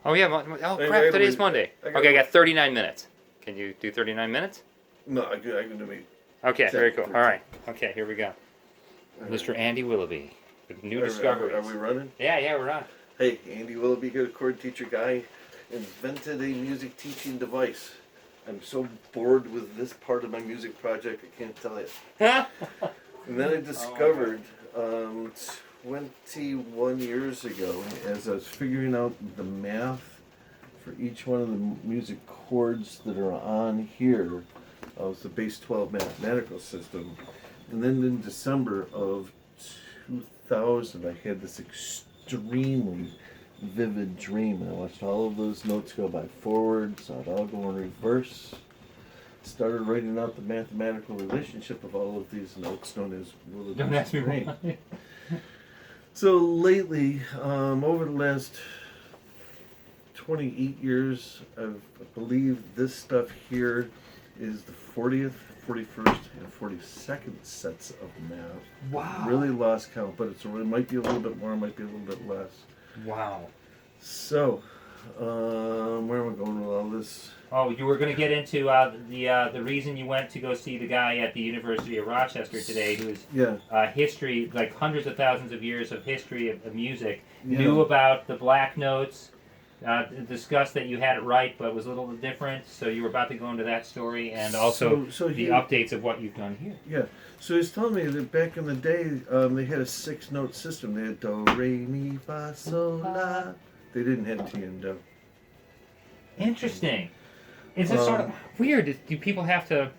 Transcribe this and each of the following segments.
Oh yeah. Oh crap! Today's Monday. Okay, I got 39 minutes. Can you do 39 minutes? No, I can do me. Okay, very cool. All right. Okay, here we go. Mr. Andy Willoughby, with new discoveries. Are we running? Yeah, we're on. Hey, Andy Willoughby, a Chordteacher guy, invented a music teaching device. I'm so bored with this part of my music project, I can't tell you. And then I discovered 21 years ago, as I was figuring out the math for each one of the music chords that are on here, was the base 12 mathematical system. And then in December of 2000, I had this extremely vivid dream. I watched all of those notes go by forward, saw it all go in reverse. Started writing out the mathematical relationship of all of these notes, known as Willoughby's Don't ask me dream. why. So lately, over the last 28 years, I believe this stuff here is the 40th, 41st, and 42nd sets of math. Wow. Really lost count, but it might be a little bit more, might be a little bit less. Wow. So, where am I going with all this? Oh, you were going to get into the reason you went to go see the guy at the University of Rochester today, who's history, like hundreds of thousands of years of history of music, knew about the black notes. Discussed that you had it right, but was a little different. So you were about to go into that story, and also the updates of what you've done here. Yeah. So he's telling me that back in the day, they had a 6-note system. They had do, re, mi, fa, sol, la. They didn't have T and do. Interesting. Is this sort of weird? Do people have to?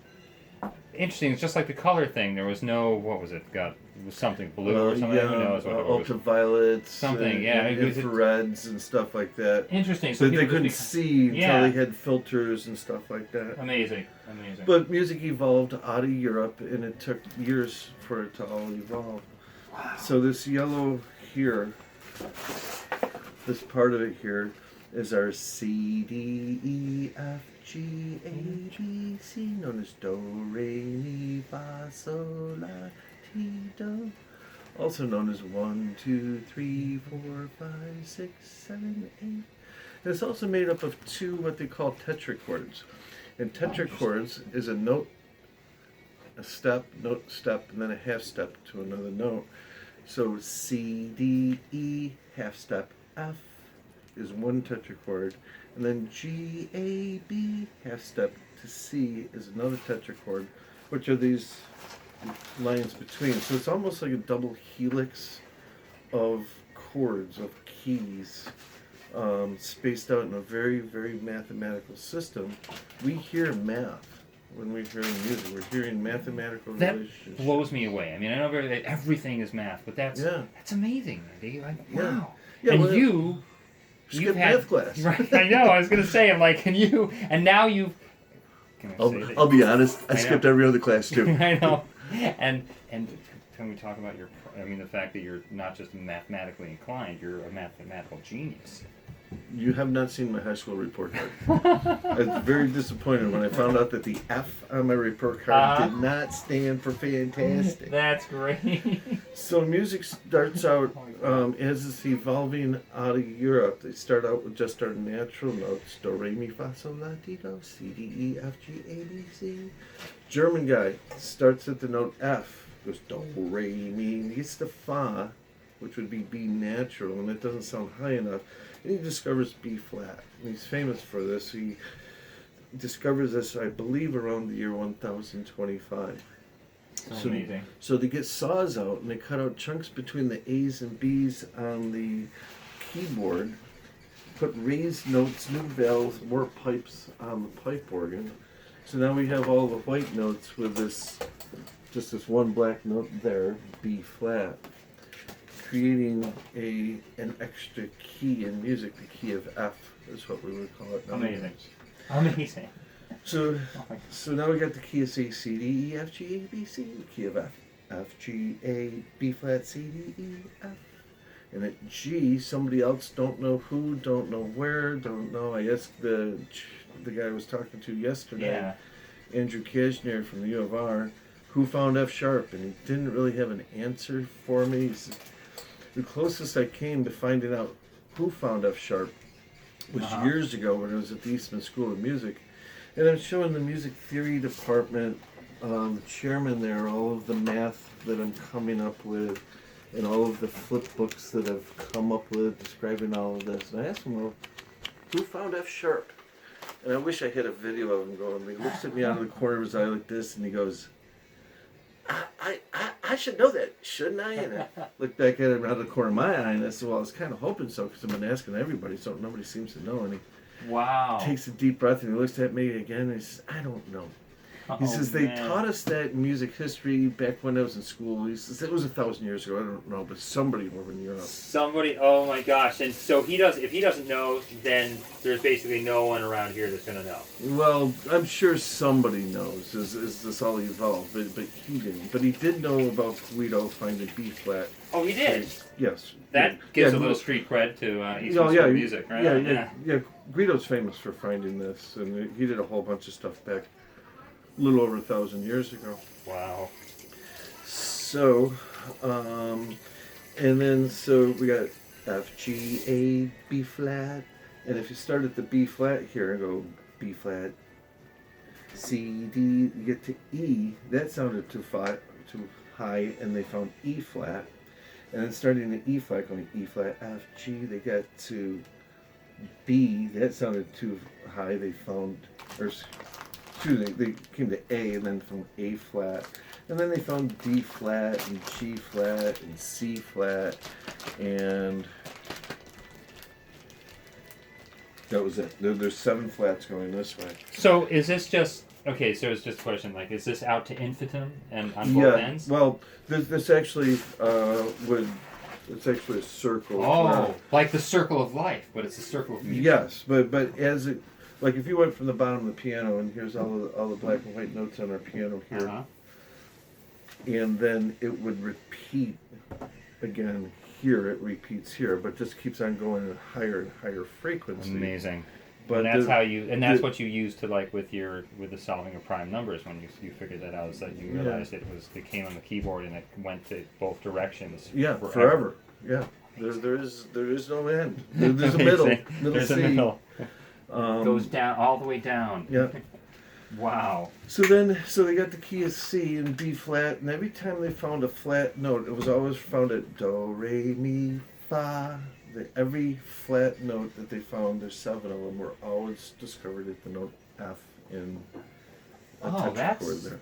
Interesting. It's just like the color thing. There was no. What was it? It was something blue or something. Who knows what it was? Ultraviolets. Something. And infrareds and stuff like that. Interesting. So they couldn't see until they had filters and stuff like that. Amazing. But music evolved out of Europe, and it took years for it to all evolve. Wow. So this yellow here, this part of it here, is our C, D, E, F, G, A, B, C, known as do, re, mi, fa, sol, la, ti, do. Also known as 1, 2, 3, 4, 5, 6, 7, 8. And it's also made up of 2 what they call tetrachords. And tetrachords is a note, a step, note, step, and then a half step to another note. So C, D, E, half step, F is 1 tetrachord, and then G, A, B, half step to C is another tetrachord, which are these lines between. So it's almost like a double helix of chords, of keys, spaced out in a very, very mathematical system. We hear math when we're hearing music. We're hearing mathematical relationships. That blows me away. I mean, I know everything is math, but that's amazing, Andy. Wow. Yeah, and you... Skip math class. Right, I know. I was going to say, I'm like, can you... And now you've... I'll be honest. I skipped every other class, too. I know. And can we talk about the fact that you're not just mathematically inclined, you're a mathematical genius. You have not seen my high school report card. I was very disappointed when I found out that the F on my report card did not stand for fantastic. That's great. So music starts out as it's evolving out of Europe. They start out with just our natural notes: do, re, mi, fa, sol, la, ti, do, C, D, E, F, G, A, B, C. German guy starts at the note F, goes do, re, mi, gets to fa, which would be B natural, and it doesn't sound high enough. And he discovers B flat. And he's famous for this. He discovers this, I believe, around the year 1025. Amazing. So they get saws out and they cut out chunks between the A's and B's on the keyboard, put raised notes, new valves, more pipes on the pipe organ. So now we have all the white notes with just this one black note there, B flat, creating an extra key in music. The key of F is what we would call it. Amazing. So now we got the key of C, C, D, E, F, G, A, B, C. The key of F, F, G, A, B flat, C, D, E, F. And at G, somebody else, don't know who, don't know where, don't know. I asked the guy I was talking to yesterday, Andrew Kashner from the U of R, who found F sharp, and he didn't really have an answer for me. The closest I came to finding out who found F sharp was years ago when I was at the Eastman School of Music, and I'm showing the music theory department chairman there all of the math that I'm coming up with, and all of the flip books that I've come up with describing all of this. And I asked him, well, who found F sharp? And I wish I had a video of him going. He looks at me out of the corner of his eye like this, and he goes, I should know that, shouldn't I? And I looked back at him out of the corner of my eye, and I said, well, I was kind of hoping so, because I've been asking everybody, so nobody seems to know. And he takes a deep breath, and he looks at me again, and he says, I don't know. He says, they taught us that in music history back when I was in school. He says, it was 1,000 years ago, I don't know, but somebody over in Europe. Somebody, oh my gosh. And so if he doesn't know, then there's basically no one around here that's going to know. Well, I'm sure somebody knows, as this all evolved, but he didn't. But he did know about Guido finding B flat. Oh, he did? Yes. That gives a little street cred to Eastman School of Music, right? Yeah. Guido's famous for finding this, and he did a whole bunch of stuff back a little over 1,000 years ago. Wow. So, and then we got F, G, A, B flat, and if you start at the B flat here and go B flat, C, D, you get to E. That sounded too high, and they found E flat, and then starting at E flat, going E flat, F, G, they got to B. That sounded too high. They found, they came to A, and then from A flat, and then they found D flat and G flat and C flat, and that was it. There's 7 flats going this way. So is this just okay? So it's just a question, like, is this out to infinitum and on both ends? Well, this actually it's actually a circle. Oh, like the circle of life, but it's a circle of music. Yes, but as it. Like if you went from the bottom of the piano, and here's all the black and white notes on our piano here, and then it would repeat again here. It repeats here, but just keeps on going at higher and higher frequency. Amazing. But and that's what you use to, like, with the solving of prime numbers, when you figured that out, is that you realized it came on the keyboard and it went to both directions. Yeah, forever. Yeah. There is no end. There's a middle. There's a middle. Goes down all the way down. Yeah. Wow. So they got the key of C and B flat, and every time they found a flat note, it was always found at Do, Re, Mi, Fa. Every flat note that they found, there's 7 of them, were always discovered at the note F in a tetrachord there.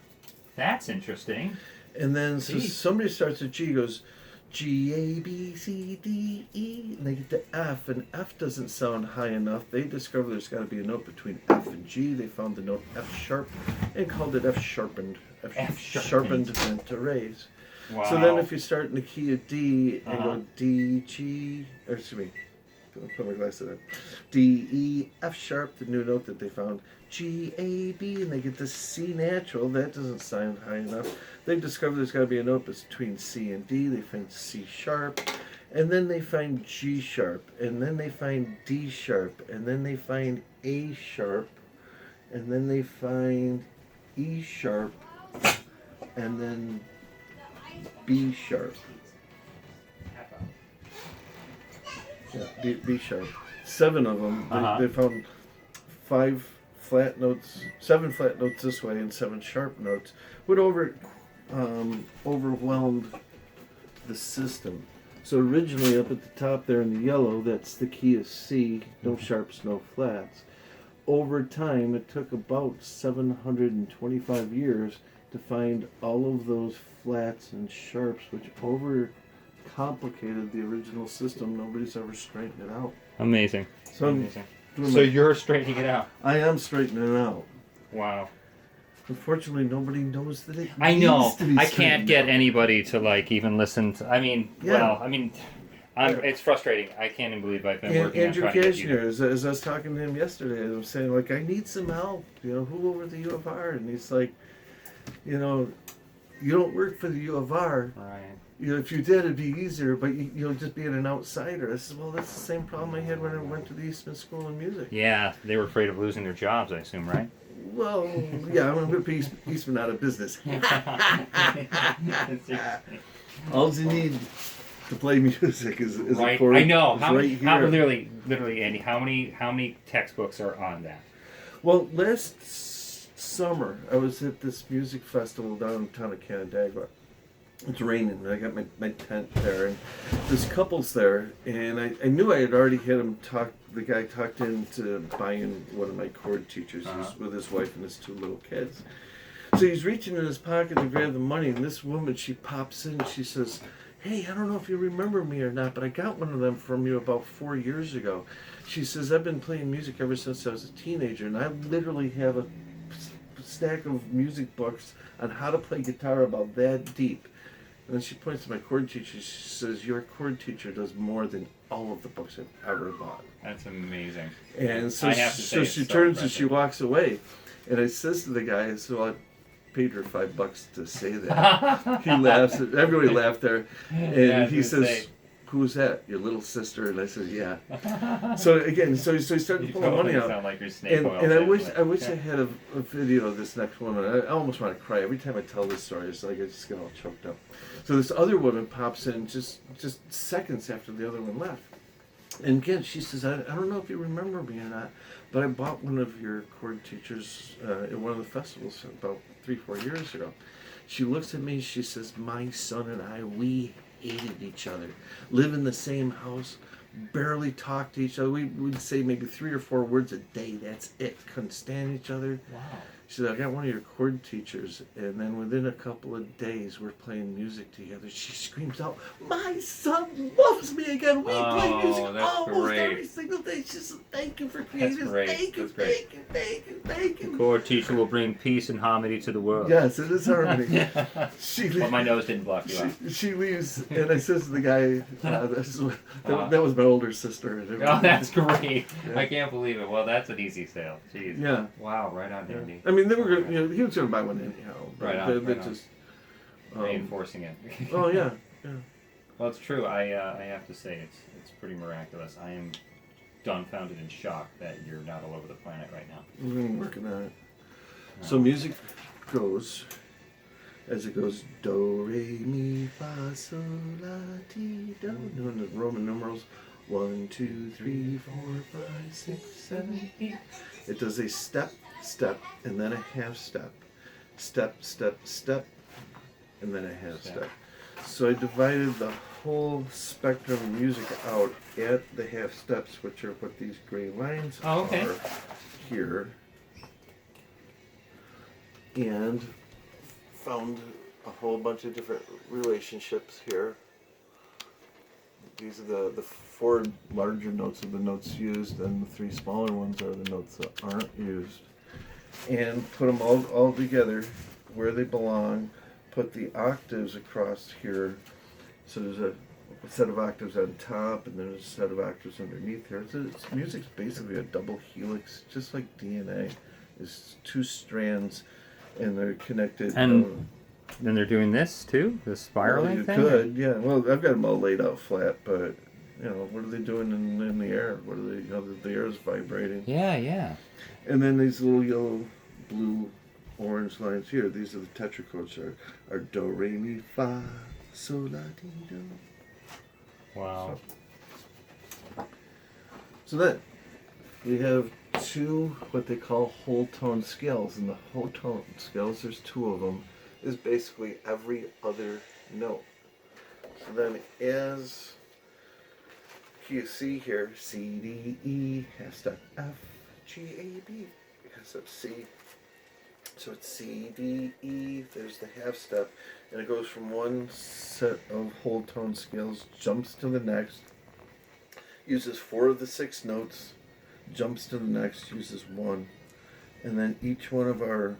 That's interesting. And then somebody starts at G, goes G, A, B, C, D, E, and they get to F, and F doesn't sound high enough. They discover there's got to be a note between F and G. They found the note F sharp and called it F sharpened. F sharpened meant to raise. Wow. So then if you start in the key of D and go D, G, or excuse me, put my glasses on. D, E, F sharp, the new note that they found. G, A, B, and they get the C natural. That doesn't sound high enough. They discover there's got to be a note between C and D. They find C sharp, and then they find G sharp, and then they find D sharp, and then they find A sharp, and then they find E sharp, and then B sharp. Yeah, B sharp. 7 of them. They found 5 flat notes, 7 flat notes this way, and 7 sharp notes. Would overwhelmed the system. So originally up at the top there in the yellow, that's the key of C, no sharps, no flats. Over time, it took about 725 years to find all of those flats and sharps, which over-complicated the original system. Nobody's ever straightened it out. Amazing. So you're straightening it out. I am straightening it out. Wow. Unfortunately, nobody knows that it I know. needs to be I can't get out. Anybody to, like, even listen to. I mean, it's frustrating. I can't even believe I've been working Andrew on trying to get you. as I was talking to him yesterday, I was saying, like, I need some help. Who over the U of R? And he's like, you don't work for the U of R. Right. If you did, it'd be easier, but just being an outsider. I said, well, that's the same problem I had when I went to the Eastman School of Music. Yeah, they were afraid of losing their jobs, I assume, right? Well, yeah, I'm going to put Eastman out of business. All you need to play music is right. a chord. I know. How Literally, Andy. How many textbooks are on that? Well, last summer I was at this music festival downtown of Canandaigua. It's raining, and I got my tent there, and there's couples there, and I knew I had already had him talk. The guy talked into buying one of my chord teachers with his wife and his 2 little kids. So he's reaching in his pocket to grab the money, and this woman, she pops in, and she says, "Hey, I don't know if you remember me or not, but I got one of them from you about 4 years ago." She says, "I've been playing music ever since I was a teenager, and I literally have a stack of music books on how to play guitar about that deep." And then she points to my chord teacher. She says, "Your chord teacher does more than all of the books I've ever bought." That's amazing. And so she turns and she walks away. And I says to the guy, I said, "Well, I paid her $5 to say that." He laughs. Everybody laughed there. And he says, "Who's that? Your little sister?" And I said, "Yeah." So again, so he started to pull the money out. Sound like your snake oil and I wish I had a video of this next woman. I almost want to cry every time I tell this story. It's like I just get all choked up. So this other woman pops in just seconds after the other one left. And again, she says, I don't know if you remember me or not, but I bought one of your chord teachers at one of the festivals about 3-4 years ago. She looks at me, she says, "My son and I, we hated each other. Live in the same house, barely talk to each other. We'd say maybe 3 or 4 words a day. That's it. Couldn't stand each other." Wow. She said, "I got one of your chord teachers, and then within a couple of days, we're playing music together." She screams out, "My son loves me again. We play music almost every single day." She said, "Thank you for creating this. Thank you, thank you, thank you, thank you." The chord teacher will bring peace and harmony to the world. Yes, it is harmony. Well, my nose didn't block you out. She leaves, and I says to the guy, that was my older sister. Oh, that's great. Yeah. I can't believe it. Well, that's an easy sale. Jeez. Yeah. Wow, right on, Andy. I mean, they were gonna, he was going to buy one anyhow. Right on. They just reinforcing it. Oh, yeah. Well, it's true. I have to say, it's pretty miraculous. I am dumbfounded and shocked that you're not all over the planet right now. We're working on it. So music goes, as it goes, do, re, mi, fa, sol, la, ti, do. Doing the Roman numerals. 1, 2, 3, 4, 5, 6, 7, 8. It does a step, step, and then a half step. Step, step, step, and then a half step. So I divided the whole spectrum of music out at the half steps, which are what these gray lines are here. And found a whole bunch of different relationships here. These are the 4 larger notes of the notes used, and the 3 smaller ones are the notes that aren't used. And put them all together where they belong. Put the octaves across here. So there's a set of octaves on top, and there's a set of octaves underneath here. Music's basically a double helix, just like DNA. It's 2 strands, and they're connected. And then they're doing this too, the spiraling thing. Could, yeah. Well, I've got them all laid out flat, but what are they doing in the air? What are they? The air is vibrating. Yeah. And then these little yellow, blue, orange lines here. These are the tetrachords. Are do, re, mi, fa, sol, la, ti, do. Wow. So then we have 2 what they call whole tone scales, and the whole tone scales, there's 2 of them, is basically every other note. So then as you see here, C, D, E, half step, F, G, A, B, half step, C. So it's C, D, E, there's the half step, and it goes from one set of whole tone scales, jumps to the next, uses 4 of the 6 notes, jumps to the next, uses 1, and then each one of the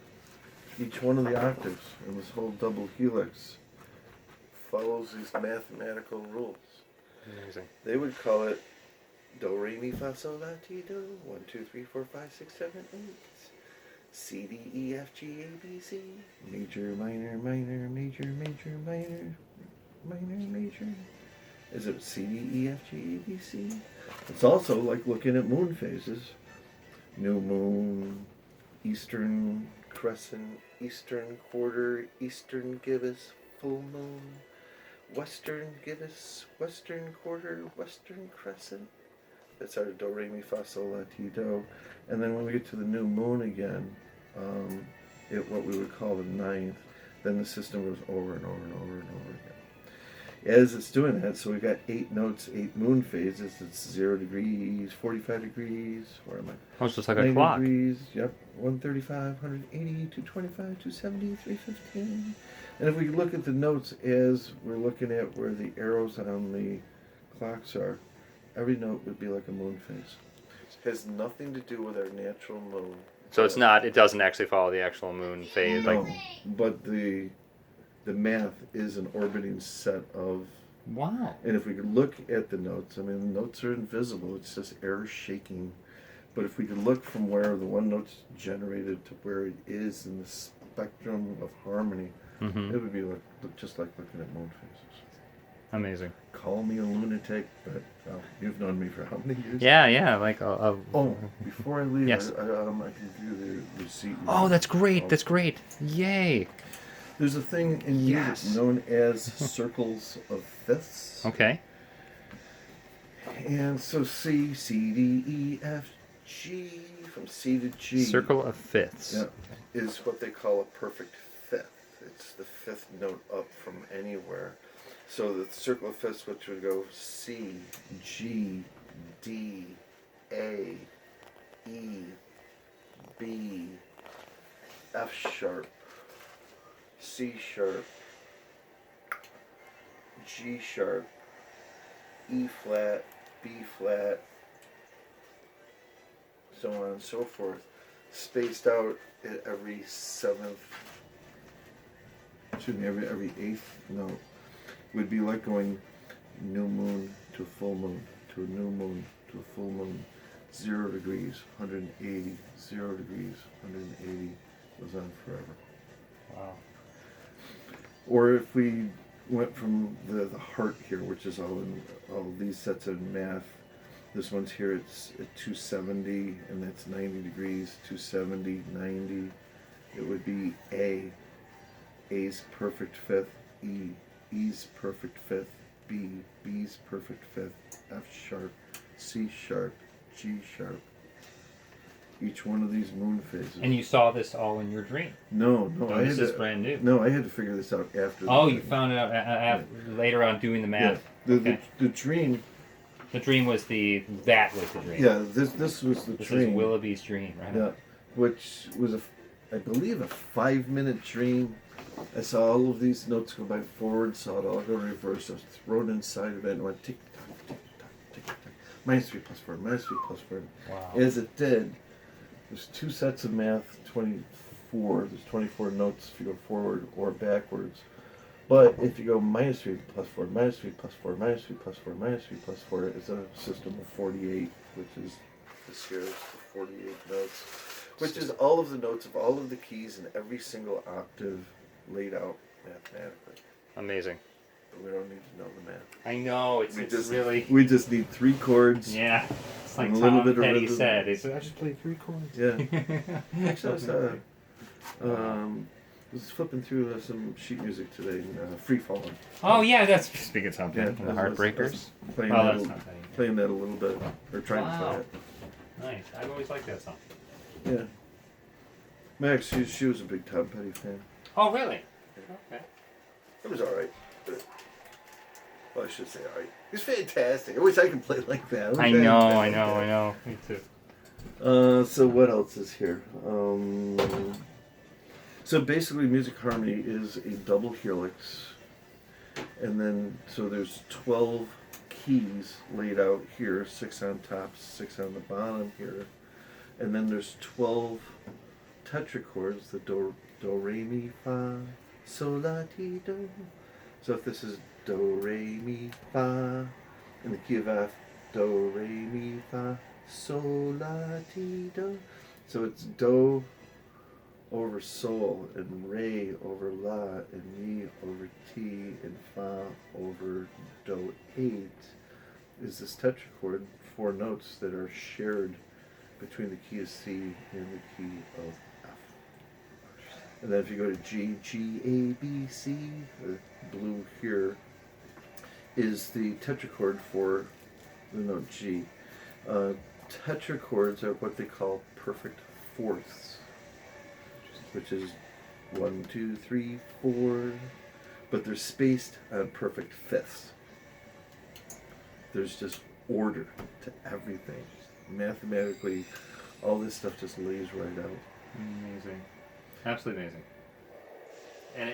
octaves in this whole double helix follows these mathematical rules. Amazing. They would call it do, re, mi, fa, sol, la, ti, do. 1, 2, 3, 4, 5, 6, 7, 8. C, D, E, F, G, A, B, C. Major, minor, minor, major, major, minor, minor, major. Is it C, D, E, F, G, A, B, C? It's also like looking at moon phases. New moon, eastern crescent, eastern quarter, eastern gibbous, full moon. Western gibbous, western quarter, western crescent. That's our do, re, mi, fa, sol, la, ti, do. And then when we get to the new moon again, what we would call the ninth, then the system goes over and over and over and over again. As it's doing that, so we've got 8 notes, 8 moon phases. It's 0 degrees, 45 degrees. Where am I? Oh, it's just like a clock. Degrees, yep. 135, 180, 225, 270, 315. And if we look at the notes as we're looking at where the arrows on the clocks are, every note would be like a moon phase. It has nothing to do with our natural moon. So it's not. It doesn't actually follow the actual moon phase. No, but the math is an orbiting set of. Wow. And if we could look at the notes, I mean, the notes are invisible. It's just air shaking. But if we could look from where the one note's generated to where it is in the spectrum of harmony, it would be just like looking at moon phases. Amazing. Call me a lunatic, but you've known me for how many years? Yeah, like Oh, before I leave, yes. I can give you the receipt. Oh, that's great. That's great. Yay. There's a thing in music known as circles of fifths. Okay. And so C, D, E, F, G, from C to G. Circle of fifths. Yeah, is what they call a perfect fifth. It's the 5th note up from anywhere. So the circle of fifths, which would go C, G, D, A, E, B, F sharp, C sharp, G sharp, E flat, B flat, so on and so forth, spaced out at every 8th note, would be like going new moon to full moon, to a new moon, to a full moon, 0 degrees, 180, 0 degrees, 180, goes on forever. Wow. Or if we went from the heart here, which is all these sets of math, this one's here, it's at 270, and that's 90 degrees, 270, 90, it would be A, A's perfect fifth, E, E's perfect fifth, B, B's perfect fifth, F sharp, C sharp, G sharp. Each one of these moon phases. And you saw this all in your dream? No, This is brand new. No, I had to figure this out after. Oh, you found it out later on doing the math. Yeah. The dream. The dream was that was the dream. Yeah, this was the dream. This is Willoughby's dream, right? Yeah, which was I believe a 5-minute dream. I saw all of these notes go by forward, saw it all go reverse. I was thrown inside of it and went tick tock, tick tock, tick tock. -3 + 4, -3 + 4. Wow. As it did, there's 2 sets of math, 24. There's 24 notes if you go forward or backwards. But if you go -3 + 4, -3 + 4, -3 + 4, -3 + 4, it's a system of 48, which is this here is the 48 notes, which is all of the notes of all of the keys in every single octave laid out mathematically. Amazing. But we don't need to know the math. I know, it's really... We just need 3 chords. Yeah, it's like a little Tom bit of Petty rhythm. said. I just played 3 chords. Yeah. Actually, I was flipping through some sheet music today, Free Falling. Oh yeah, that's speaking of something. Yeah, The Heartbreakers. Playing, Oh, that that's a, not Petty. playing that a little bit, or trying to play it. Nice. I've always liked that song. Yeah. Max, she was a big Tom Petty fan. Oh really? Okay. It was alright. Well, I should say alright. It was fantastic. I wish I could play like that. I know. Me too. So what else is here? So basically music harmony is a double helix. And then, so there's 12 keys laid out here, 6 on top, 6 on the bottom here. And then there's 12 tetrachords, the do, re, mi, fa, sol, la, ti, do. So if this is do, re, mi, fa, in the key of F, do, re, mi, fa, sol, la, ti, do. So it's do over sol, and re over la, and mi over ti, and fa over do. 8 is this tetrachord, 4 notes that are shared between the key of C and the key of F. And then if you go to G, G, A, B, C, the blue here is the tetrachord for the note G. Tetrachords are what they call perfect fourths, which is 1, 2, 3, 4, but they're spaced on perfect fifths. There's just order to everything. Mathematically, all this stuff just lays right out. Amazing. Absolutely amazing. And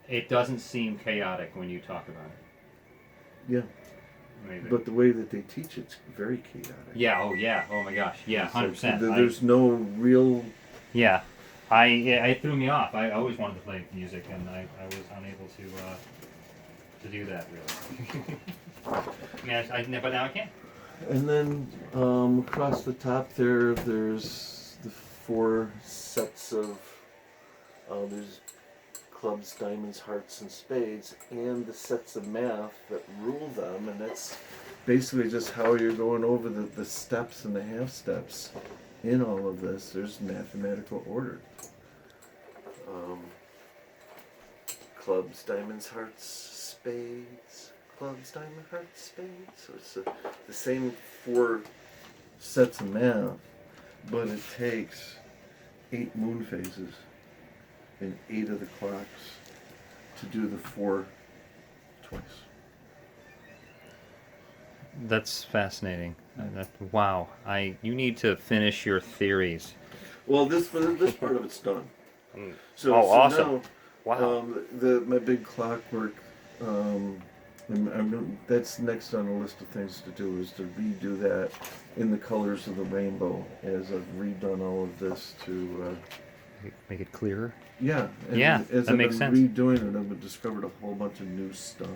it doesn't seem chaotic when you talk about it. Yeah. Amazing. But the way that they teach it's very chaotic. Yeah, oh my gosh. Yeah, 100%. There's no real... Yeah. It threw me off. I always wanted to play music, and I was unable to do that, really. But now I can. And then across the top there's the 4 sets of... there's clubs, diamonds, hearts, and spades, and the sets of math that rule them, and that's basically just how you're going over the steps and the half steps in all of this. There's mathematical order. Clubs, diamonds, hearts, spades. Clubs, diamond, hearts, spades. So it's the same 4 sets of math, but it takes 8 moon phases and 8 of the clocks to do the 4 twice. That's fascinating. Wow. You need to finish your theories. Well, this part of it's done. So awesome. Now, wow. My big clockwork, that's next on the list of things to do, is to redo that in the colors of the rainbow, as I've redone all of this to... make it clearer? Yeah. And yeah, as that makes sense. Redoing it, I've discovered a whole bunch of new stuff.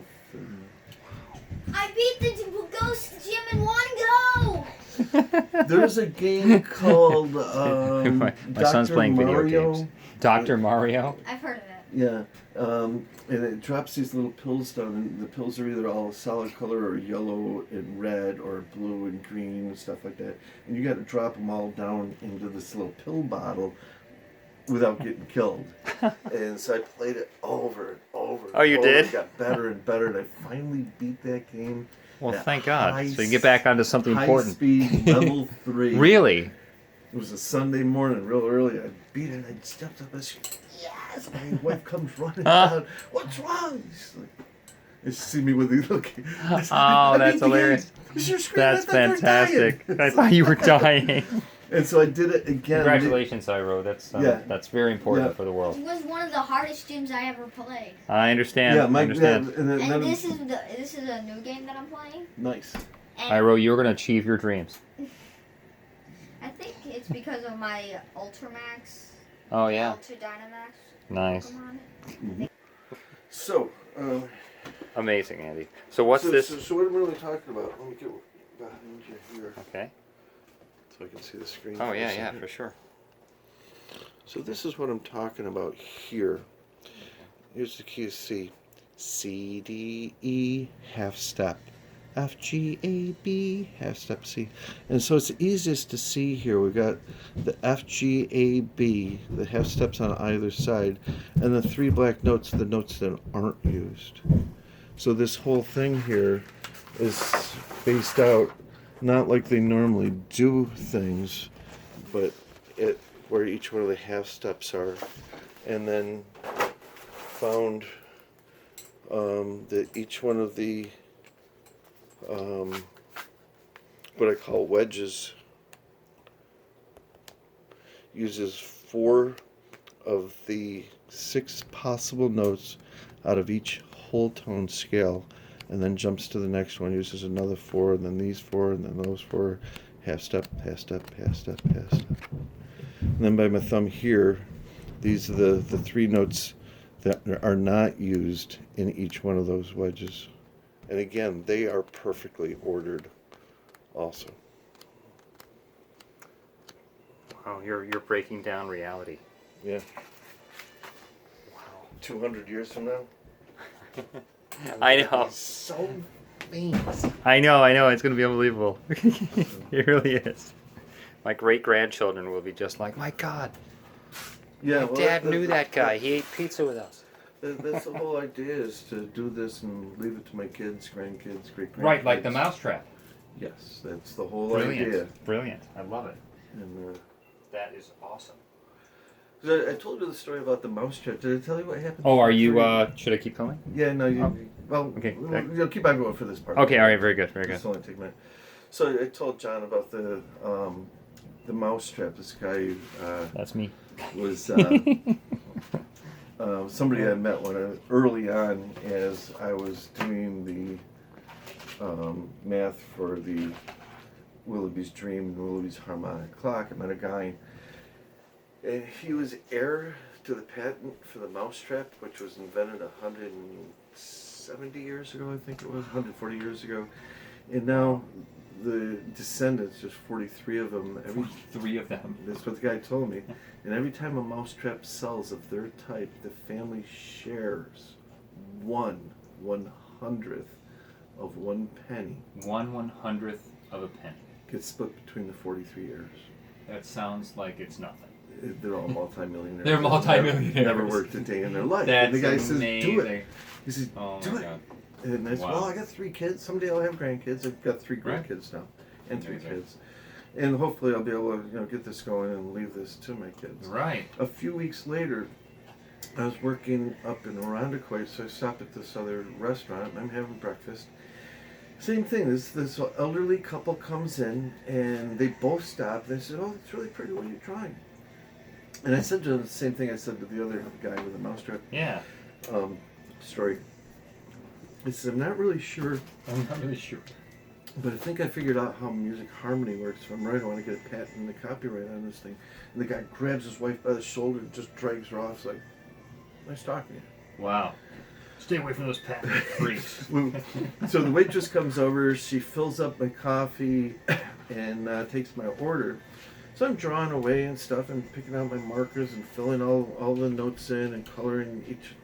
I beat the ghost gym in one go! There's a game called my son's Dr. playing Mario. video games. Dr. Mario? I've heard of it. Yeah. And it drops these little pills down, and the pills are either all a solid color or yellow and red or blue and green and stuff like that. And you got to drop them all down into this little pill bottle without getting killed. And so I played it over and over. Oh, you did? It got better and better, and I finally beat that game. Well, thank God. So you can get back onto something important. High speed, level 3. Really? It was a Sunday morning, real early. I beat it, and I jumped up and said, yes! My wife comes running down. What's wrong? She's like, and she see me with the little kid. Oh, that's hilarious. That's fantastic. I thought you were dying. And so I did it again. Congratulations, Iro. That's very important for the world. It was one of the hardest gyms I ever played. I understand. Yeah, I understand. And this is a new game that I'm playing. Nice. Iro, you're going to achieve your dreams. I think it's because of my Ultramax. Oh, yeah. Ultra Dynamax. Nice. So, amazing, Andy. So what's this? So what am I really talking about? Let me get behind you here. Okay. So I can see the screen. Oh, yeah, for sure. So this is what I'm talking about here. Here's the key to C. C, D, E, half step. F, G, A, B, half step C. And so it's easiest to see here. We've got the F, G, A, B, the half steps on either side, and the 3 black notes, the notes that aren't used. So this whole thing here is spaced out, not like they normally do things, but where each one of the half steps are, and then found that each one of the what I call wedges uses 4 of the 6 possible notes out of each whole tone scale, and then jumps to the next one, uses another 4, and then these 4, and then those 4, half step, half step, half step, half step. And then by my thumb here, these are the 3 notes that are not used in each one of those wedges. And again, they are perfectly ordered also. Wow, you're breaking down reality. Yeah. Wow. 200 years from now? I know. So famous. I know. It's going to be unbelievable. It really is. My great-grandchildren will be just like, my God. Yeah, My dad knew that guy. He ate pizza with us. That's the whole idea, is to do this and leave it to my kids, grandkids, great-grandkids. Right, like the mousetrap. Yes, that's the whole Brilliant. idea. Brilliant. I love it. And, That is awesome. I told you the story about the mousetrap. Did I tell you what happened? Oh, are you, should I keep going? Yeah, no, you... Oh. Well, Okay. you'll keep on going for this part. Okay, all right, very good, very good. This will only take a minute. So I told John about the mousetrap. This guy That's me. was somebody I met early on as I was doing the math for the Willoughby's Dream and Willoughby's Harmonic Clock. I met a guy, and he was heir to the patent for the mousetrap, which was invented 170 years ago, I think it was, 140 years ago. And now the descendants, there's 43 of them. 3 of them. That's what the guy told me. And every time a mousetrap sells of their type, the family shares 1/100th of 1 penny. 1/100th of a penny. Gets split between the 43 heirs. That sounds like it's nothing. They're all multimillionaires. They're multimillionaires. Never worked a day in their life. That's and the guy amazing. says, do it. He says, Oh do my it. God. And I said, Wow. well, I got 3 kids. Someday I'll have grandkids. I've got 3 Right. grandkids now. And 3 Amazing. kids. And hopefully I'll be able to get this going and leave this to my kids. Right. A few weeks later, I was working up in Irondequoit, so I stopped at this other restaurant and I'm having breakfast. Same thing, this elderly couple comes in and they both stop. They said, oh, it's really pretty, what are you trying? And I said to them the same thing I said to the other guy with the mousetrap Yeah. story. I said, I'm not really sure, I'm not really sure. but I think I figured out how music harmony works. If I'm right, I want to get a patent and a copyright on this thing. And the guy grabs his wife by the shoulder and just drags her off. It's like, nice talking to you. Wow. Stay away from those patent freaks. So the waitress comes over, she fills up my coffee and takes my order. So I'm drawing away and stuff and picking out my markers and filling all the notes in and coloring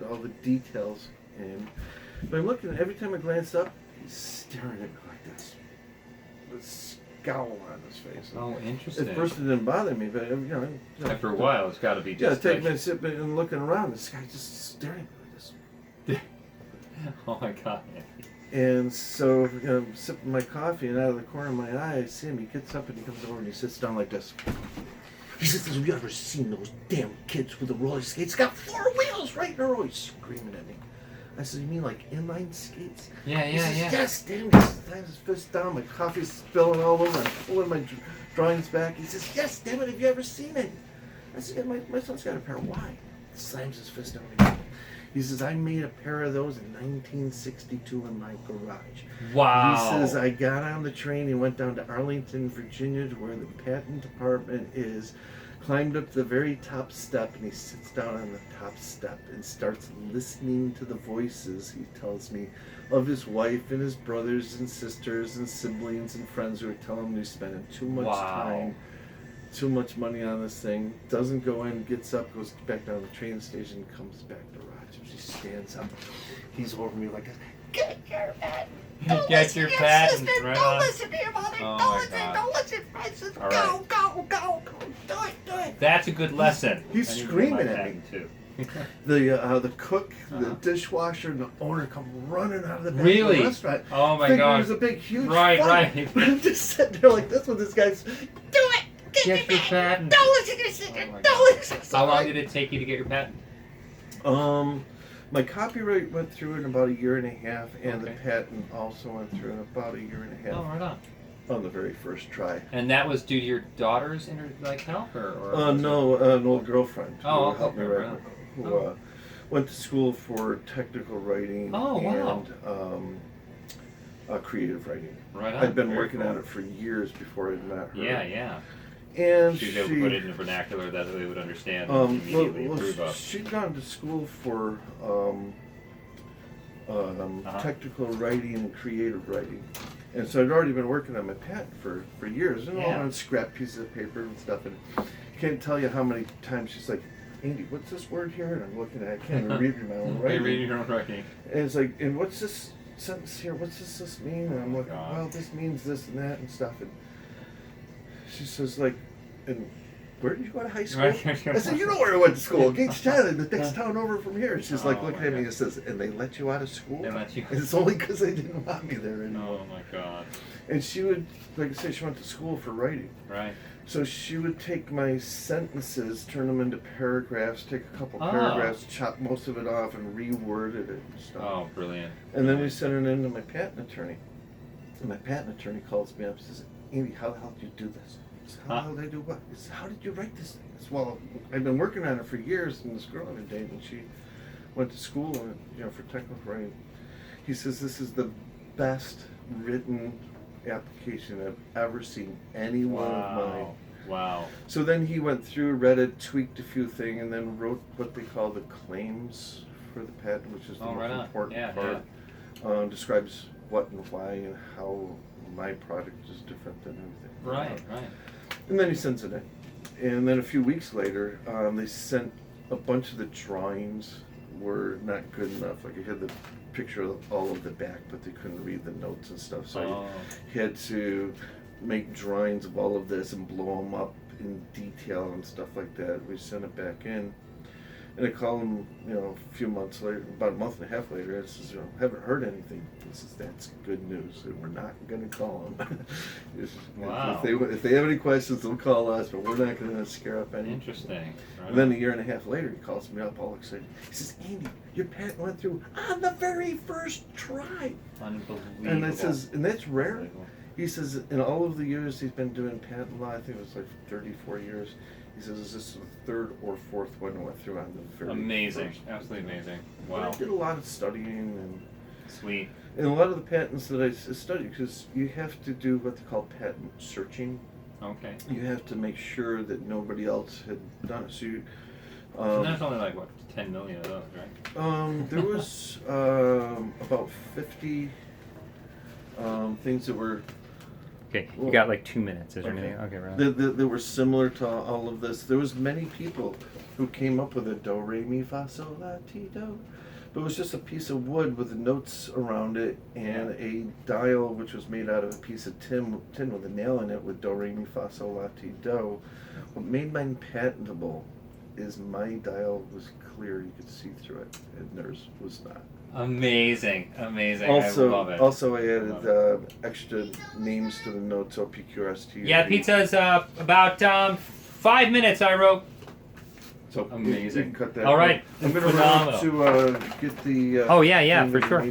all the details in. But I'm looking, every time I glance up, he's staring at me like this. With a scowl on his face. Oh, interesting. At first it didn't bother me, but After a while, it's got to be yeah, just taking a sip and looking around, this guy just staring at me like this. Oh my God. And so, I'm sipping my coffee, and out of the corner of my eye, I see him. He gets up and he comes over and he sits down like this. He says, have you ever seen those damn kids with the roller skates? It's got 4 wheels right in a row. He's screaming at me. I said, you mean like inline skates? Yeah, He yeah, says, yeah. yes, damn. He slams his fist down. My coffee's spilling all over. I'm pulling my drawings back. He says, yes, damn it, have you ever seen it? I said, yeah, my son's got a pair. Why? He slams his fist down again. He says, I made a pair of those in 1962 in my garage. Wow. He says, I got on the train and went down to Arlington, Virginia, to where the patent department is, climbed up the very top step, and he sits down on the top step and starts listening to the voices, he tells me, of his wife and his brothers and sisters and siblings and friends who are telling him he's spending too much time, too much money on this thing. Doesn't go in, gets up, goes back down to the train station, comes back to Rochester. She stands up. He's over me like this. Get your patent. Get your patent. Right Don't on. listen to your mother. Oh Don't my listen. God. Don't listen, Francis. All Go, go, go, go. Do it, do it. That's a good lesson. He's I need to get screaming my at me. patent too. The cook, the Uh-huh. dishwasher, and the owner come running out of the back of Really? the restaurant. Oh my Thinking God. There's a big, huge Right, fight. right. But I'm just sitting there like this with this guy's. Do it. Get your patent. Don't listen to your sister. Oh my Don't listen. How long did it take you to get your patent? My copyright went through in about 1.5 years, and Okay. the patent also went through in about 1.5 years Oh, right on. on the very first try. And that was due to your daughter's help, or No, an old girlfriend who Oh, okay, helped me write, right. who Oh. went to school for technical writing Oh, wow. and creative writing. Right on. I'd been Very working cool. on it for years before I met her. Yeah, yeah. And She was able to put it in a vernacular that they would understand and well, immediately approve of. she'd gone to school for technical writing and creative writing. And so I'd already been working on my patent for years, and all Yeah. on scrap pieces of paper and stuff. And can't tell you how many times she's like, Andy, what's this word here? And I'm looking at it, I can't even read my own Hey, writing. reading your own writing. And it's like, and what's this sentence here? What's this mean? And I'm like, God. well, this means this and that and stuff. And she says, like, and where did you go to high school? Right. I said, you know where I went to school, Gagetown, the next town over from here. She's like looking at me and says, and they let you out of school? They let you. And it's only because they didn't want me there anymore. Oh my God. And she would, like I said, she went to school for writing. Right. So she would take my sentences, turn them into paragraphs, take a couple paragraphs, chop most of it off, and reworded it and stuff. Oh, brilliant. And then we sent it in to my patent attorney. And my patent attorney calls me up and says, Andy, how the hell did you do this? I said, how the hell did I do what? He said, how did you write this thing? I said, well, I've been working on it for years, and this girl I dated, and she went to school and, for technical writing. He says, this is the best written application I've ever seen any one of mine. Wow. So then he went through, read it, tweaked a few things, and then wrote what they call the claims for the patent, which is the most important part. Yeah. Describes what and why and how my product is different than everything. Right. And then he sends it in. And then a few weeks later, they sent a bunch of the drawings were not good enough. Like I had the picture of all of the back, but they couldn't read the notes and stuff. So I had to make drawings of all of this and blow them up in detail and stuff like that. We sent it back in. And I called him, a few months later, about a month and a half later. I says, haven't heard anything. He says, that's good news. We're not going to call him. Wow. If they have any questions, they'll call us, but we're not going to scare up any. Interesting. Right. And then a year and a half later, he calls me up all excited. He says, Andy, your patent went through on the very first try. Unbelievable. And I says, and that's rare. He says, in all of the years he's been doing patent law, I think it was like 34 years, he says, is this the third or fourth one that went through on the very Amazing. first? Absolutely amazing. But Wow. I did a lot of studying and Sweet. a lot of the patents that I studied, because you have to do what they call patent searching. Okay. You have to make sure that nobody else had done it. So you, So there's only like, 10 million of those, right? there was about 50 things that were. Okay, Well, you got like 2 minutes. Is there okay. anything? Okay, right. That were similar to all of this. There was many people who came up with a do, re, mi, fa, sol, la, ti, do. But it was just a piece of wood with the notes around it and a dial which was made out of a piece of tin with a nail in it with do, re, mi, fa, sol, la, ti, do. What made mine patentable is my dial was clear. You could see through it, and theirs was not. Amazing. I love it. Also, I added extra names to the notes, OPQRST. Yeah, pizza's about 5 minutes, I wrote. So amazing. You can cut that. All right. I'm going to run to get the. Oh, yeah, thing for that sure. we need.